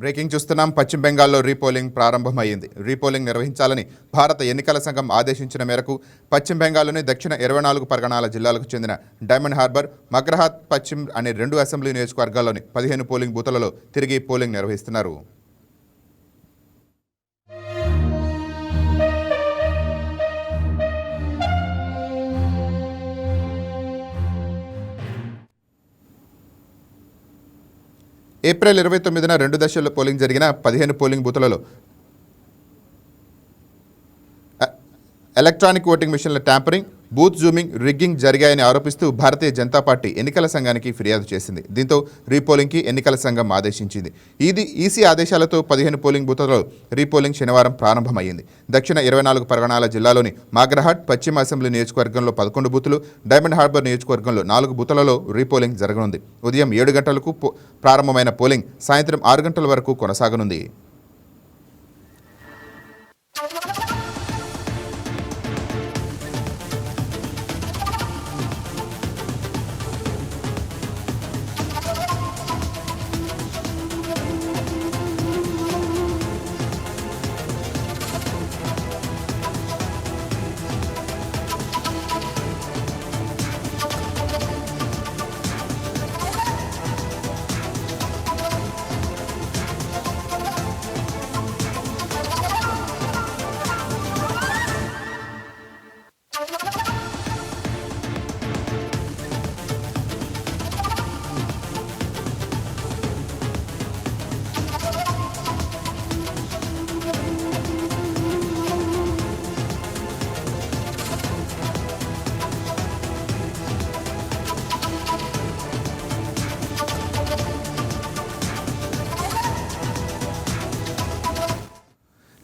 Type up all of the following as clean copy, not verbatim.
Breaking చూస్తున్నాం. పశ్చిమ బెంగాల్లో రీపోలింగ్ ప్రారంభమైంది. రీపోలింగ్ నిర్వహించాలని భారత ఎన్నికల సంఘం ఆదేశించిన మేరకు పశ్చిమ బెంగాల్లోని దక్షిణ 24 పరగణాల జిల్లాలకు చెందిన డైమండ్ హార్బర్, మగ్రహాత్ పశ్చిమ్ అనే 2 అసెంబ్లీ నియోజకవర్గాల్లోని 15 పోలింగ్ బూతులలో తిరిగి పోలింగ్ నిర్వహిస్తున్నారు. ఏప్రిల్ 29న 2 దశల్లో పోలింగ్ జరిగిన 15 పోలింగ్ బూతులలో ఎలక్ట్రానిక్ ఓటింగ్ మిషన్ల ట్యాంపరింగ్, బూత్ జూమింగ్, రిగ్గింగ్ జరిగాయని ఆరోపిస్తూ భారతీయ జనతా పార్టీ ఎన్నికల సంఘానికి ఫిర్యాదు చేసింది. దీంతో రీపోలింగ్కి ఎన్నికల సంఘం ఆదేశించింది. ఈసీ ఆదేశాలతో 15 పోలింగ్ బూతులలో రీపోలింగ్ శనివారం ప్రారంభమైంది. దక్షిణ 24 పరగణాల జిల్లాలోని మాగ్రహాట్ పశ్చిమ అసెంబ్లీ నియోజకవర్గంలో 11 బూతులు, డైమండ్ హార్బర్ నియోజకవర్గంలో 4 బూతులలో రీపోలింగ్ జరగనుంది. ఉదయం 7 గంటలకు ప్రారంభమైన పోలింగ్ సాయంత్రం 6 గంటల వరకు కొనసాగనుంది.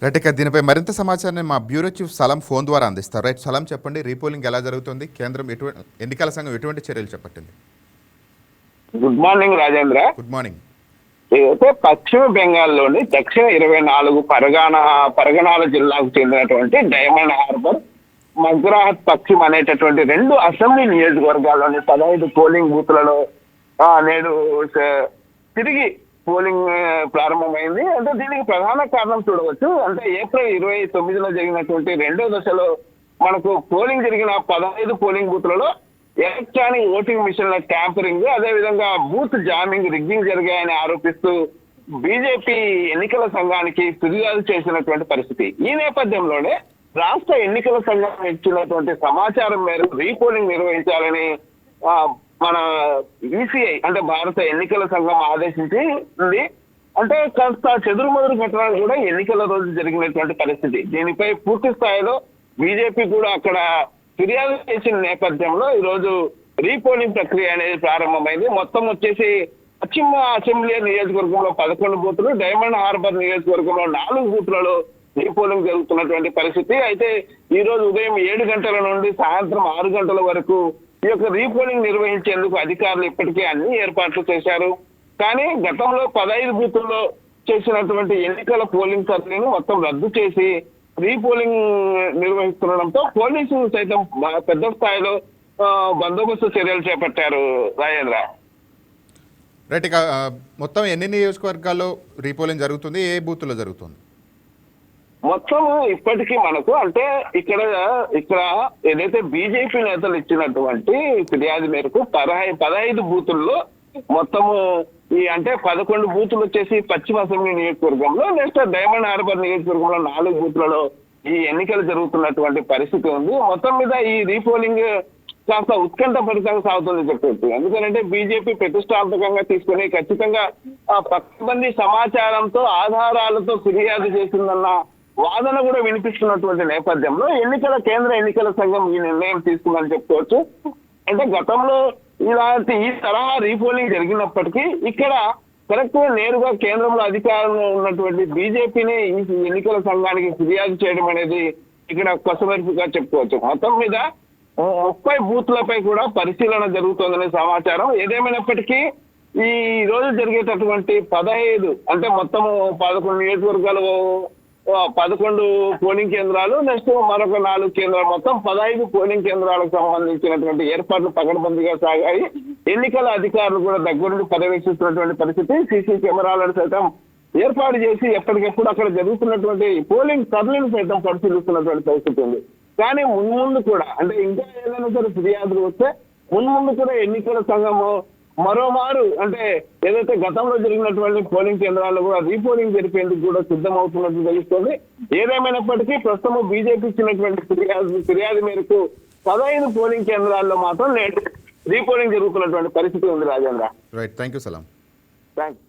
రైట్, దీనిపై మరింత సమాచారాన్ని మా బ్యూరో చీఫ్ సలాం ఫోన్ ద్వారా అందిస్తారు. రైట్ సలాం, చెప్పండి, రీపోలింగ్ ఎలా జరుగుతుంది? కేంద్రం ఎన్నికల సంఘం ఎటువంటి చర్యలు చేపట్టింది? Good morning Rajendra. Good morning. అయితే పశ్చిమ బెంగాల్లోని దక్షిణ 24 పరగణాల జిల్లాకు చెందినటువంటి డైమండ్ హార్బర్, మగ్రాహత్ పశ్చిమ్ అనేటటువంటి 2 అసెంబ్లీ నియోజకవర్గాల్లోని 15 పోలింగ్ బూత్లలో నేడు తిరిగి పోలింగ్ ప్రారంభమైంది. అంటే దీనికి ప్రధాన కారణం చూడవచ్చు. అంటే ఏప్రిల్ 29న జరిగినటువంటి 2వ దశలో మనకు పోలింగ్ జరిగిన 15 పోలింగ్ బూత్లలో ఎలక్ట్రానిక్ ఓటింగ్ మిషన్ల ట్యాంపరింగ్, అదేవిధంగా బూత్ జామింగ్, రిగ్గింగ్ జరిగాయని ఆరోపిస్తూ బీజేపీ ఎన్నికల సంఘానికి ఫిర్యాదు చేసినటువంటి పరిస్థితి. ఈ నేపథ్యంలోనే రాష్ట్ర ఎన్నికల సంఘం ఇచ్చినటువంటి సమాచారం మేరకు రీపోలింగ్ నిర్వహించాలని మన ఈసీఐ అంటే భారత ఎన్నికల సంఘం ఆదేశించింది. అంటే కాస్త చెదురుమదురు ఘటనలు కూడా ఎన్నికల రోజు జరిగినటువంటి పరిస్థితి. దీనిపై పూర్తి స్థాయిలో బీజేపీ కూడా అక్కడ ఫిర్యాదు చేసిన నేపథ్యంలో ఈరోజు రీపోలింగ్ ప్రక్రియ అనేది ప్రారంభమైంది. మొత్తం వచ్చేసి పశ్చిమ అసెంబ్లీ నియోజకవర్గంలో 11 బూతులు, డైమండ్ హార్బర్ నియోజకవర్గంలో 4 బూత్లలో రీపోలింగ్ జరుగుతున్నటువంటి పరిస్థితి. అయితే ఈ రోజు ఉదయం 7 గంటల నుండి సాయంత్రం 6 గంటల వరకు ఈ యొక్క రీపోలింగ్ నిర్వహించేందుకు అధికారులు ఇప్పటికే అన్ని ఏర్పాట్లు చేశారు. కానీ గతంలో 15 బూతుల్లో చేసినటువంటి ఎన్నికల పోలింగ్ సర్వేను మొత్తం రద్దు చేసి రీపోలింగ్ నిర్వహిస్తుండడంతో పోలీసులు సైతం పెద్ద స్థాయిలో బందోబస్తు చర్యలు చేపట్టారు రాజేంద్ర. రైట్, ఇక మొత్తం ఎన్ని నియోజకవర్గాల్లో రీపోలింగ్ జరుగుతుంది? ఏ బూత్లో జరుగుతుంది? మొత్తం ఇప్పటికీ మనకు అంటే ఇక్కడ ఏదైతే బీజేపీ నేతలు ఇచ్చినటువంటి ఫిర్యాదు మేరకు 15 బూతుల్లో మొత్తము అంటే 11 బూతులు వచ్చేసి పశ్చిమ అసెంబ్లీ నియోజకవర్గంలో, నెక్స్ట్ డైమండ్ హార్బర్ నియోజకవర్గంలో 4 బూత్లలో ఈ ఎన్నికలు జరుగుతున్నటువంటి పరిస్థితి ఉంది. మొత్తం మీద ఈ రీపోలింగ్ కాస్త ఉత్కంఠభరితంగా సాగుతుందని చెప్పవచ్చు. ఎందుకంటే బీజేపీ ప్రతిష్టాత్మకంగా తీసుకుని ఖచ్చితంగా పక్కబంది సమాచారంతో ఆధారాలతో ఫిర్యాదు చేసిందన్న వాదన కూడా వినిపిస్తున్నటువంటి నేపథ్యంలో కేంద్ర ఎన్నికల సంఘం ఈ నిర్ణయం తీసుకుందని చెప్పుకోవచ్చు. అంటే గతంలో ఈ తరహా రీపోలింగ్ జరిగినప్పటికీ ఇక్కడ కరెక్ట్ గా నేరుగా కేంద్రంలో అధికారంలో ఉన్నటువంటి బీజేపీని ఈ ఎన్నికల సంఘానికి ఫిర్యాదు చేయడం అనేది ఇక్కడ కొసమెరుపుగా చెప్పుకోవచ్చు. మొత్తం మీద 30 బూత్లపై కూడా పరిశీలన జరుగుతోందనే సమాచారం. ఏదేమైనప్పటికీ ఈ రోజు జరిగేటటువంటి 15 అంటే మొత్తము 11 నియోజకవర్గాలు, 11 పోలింగ్ కేంద్రాలు, నెక్స్ట్ మరొక 4 కేంద్రాలు, మొత్తం 15 పోలింగ్ కేంద్రాలకు సంబంధించినటువంటి ఏర్పాట్లు పకడ్బందీగా సాగాయి. ఎన్నికల అధికారులు కూడా దగ్గరుండి పర్యవేక్షిస్తున్నటువంటి పరిస్థితి. సీసీ కెమెరాలను సైతం ఏర్పాటు చేసి ఎప్పటికెప్పుడు అక్కడ జరుగుతున్నటువంటి పోలింగ్ సరళిని సైతం పరిశీలిస్తున్నటువంటి పరిస్థితి ఉంది. కానీ మున్ముందు కూడా అంటే ఇంకా ఏదైనా సరే ఫిర్యాదులు వస్తే మున్ముందు కూడా ఎన్నికల సంఘము మరోమారు అంటే ఏదైతే గతంలో జరిగినటువంటి పోలింగ్ కేంద్రాల్లో కూడా రీపోలింగ్ జరిపేందుకు కూడా సిద్ధమవుతున్నట్టు తెలుస్తుంది. ఏదేమైనప్పటికీ ప్రస్తుతం బీజేపీ ఇచ్చినటువంటి ఫిర్యాదు మేరకు 15 పోలింగ్ కేంద్రాల్లో మాత్రం నేడు రీపోలింగ్ జరుగుతున్నటువంటి పరిస్థితి ఉంది రాజేంద్ర. రైట్, థ్యాంక్ యూ సలాం. Thank you.